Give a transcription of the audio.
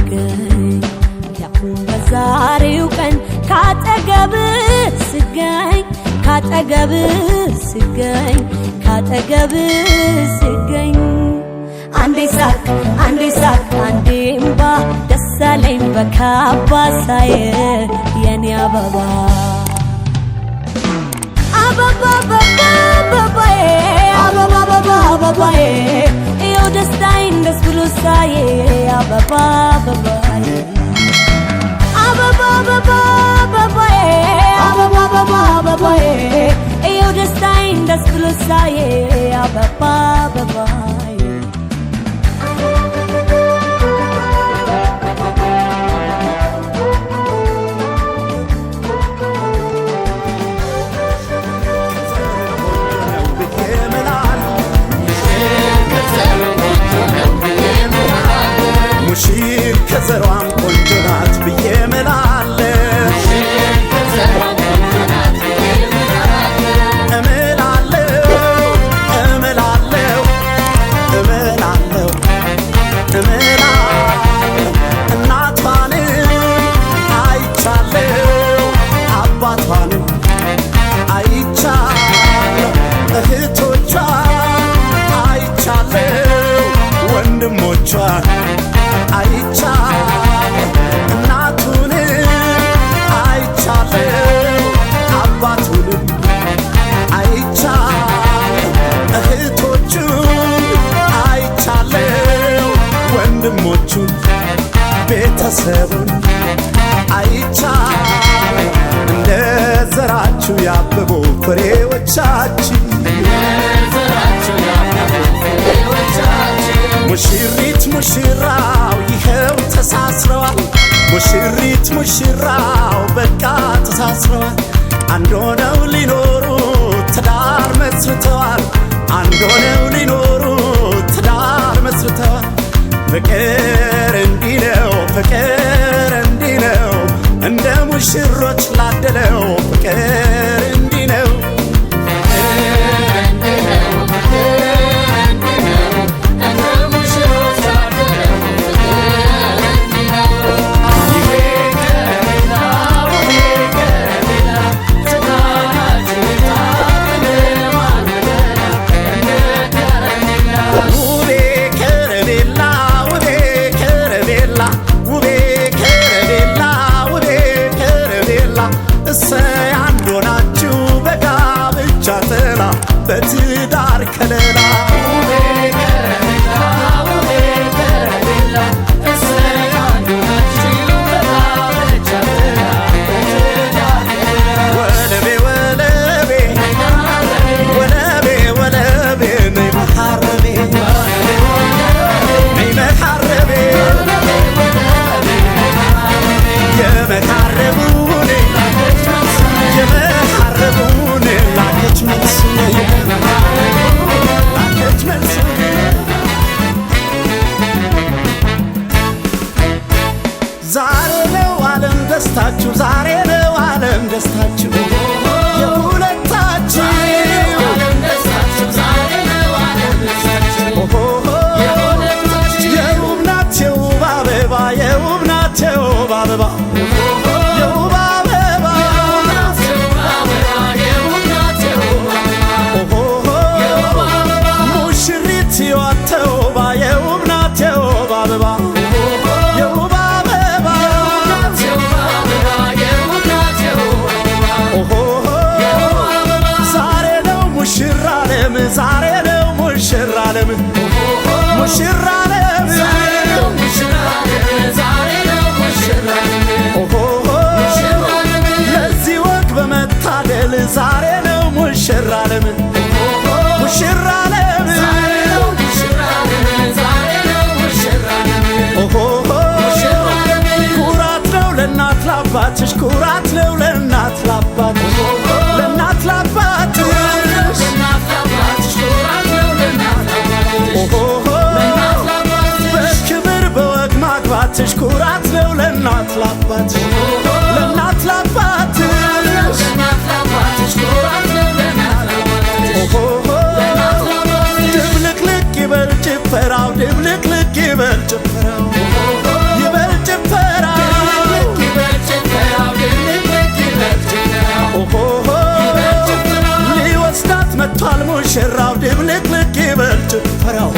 ስገኝ ያኩን በዛሬው ቀን ካጠገብ ስገኝ ካጠገብ ስገኝ ካጠገብ ስገኝ አንዴ ሳቅ አንዴ እምባ ደስ አለኝ በካባ ሳየ የኔ አበባ አበባ አበባዬ አበባ አበባ አበባዬ ይኸው ደስታዬን ደስ ብሎ ሳየ አበባ አበባዬ አበባ አበባ አበባዬ አበባ አበባ አበባዬ ይኸው ደስታዬን ደስ ብሎ ሳየ አበባ አበባዬ ሙሽር ከዘሯም ቆንጆ ናት ብዬ እምላለሁ እናቷንም አይቻለሁ አባቷንም አይቻለሁ እህቶቿን አይቻለሁ ወንድሞቿን አይቻለሁ እናቱንም አይቻለሁ አባቱንም አይቻለሁ እህቶቹን አይቻለሁ ወንድሞቹን ቤተሰቡን አይቻለሁ እንደ ዘራችሁ ያበቡ ፍሬዎቻችን ሙሽሪት ሙሽራው ይኸው ተሳስረዋል ሙሽሪት ሙሽራው በቃ ተሳስረዋል አንድ ሆነው ሊኖሩ ትዳር መስርተዋል አንድ ሆነው ሊኖሩ ትዳር መስርተዋል ፍቅር እንዲህ ነው ፍቅር እንዲህ ነው እንደ ሙሽሮች ላደለው ፍቅር እንዲህ ነው በትዳር ከለላ ደስታችሁ ዛሬ ነው ዓለም ደስታችሁ የሁለታችሁ ዓለም ደስታችሁ ዛሬ ነው ዓለም ደስታችሁ የውብ ናት የውብ አበባ የውብ ናት የውብ አበባ የውብ አበባ ሙሽሪት ሕይወት ተውባ የውብ ናት የውብ አበባ ዛሬ ነው ሙሽራ ዓለም ሙሽራ ዓለም ለዚህ ወግ በመታደል ዛሬ ነው ሙሽራ ዓለም ሙሽራ ዓለም ኩራት ነው ለእናት ላባትሽ ኩራት ነው ለእናት ላባትሽ ለእናት ላባትሽ በክብር በወግ ማግባትሽ ኩራት ነው ለእናት ላባትሽ ለእናት ላባትሽ ድብልቅልቅ ይበል ጭፈራው ድብልቅልቅ ይበል ጭፈራው ይበል ድብልቅልቅ ይበል ጭፈራው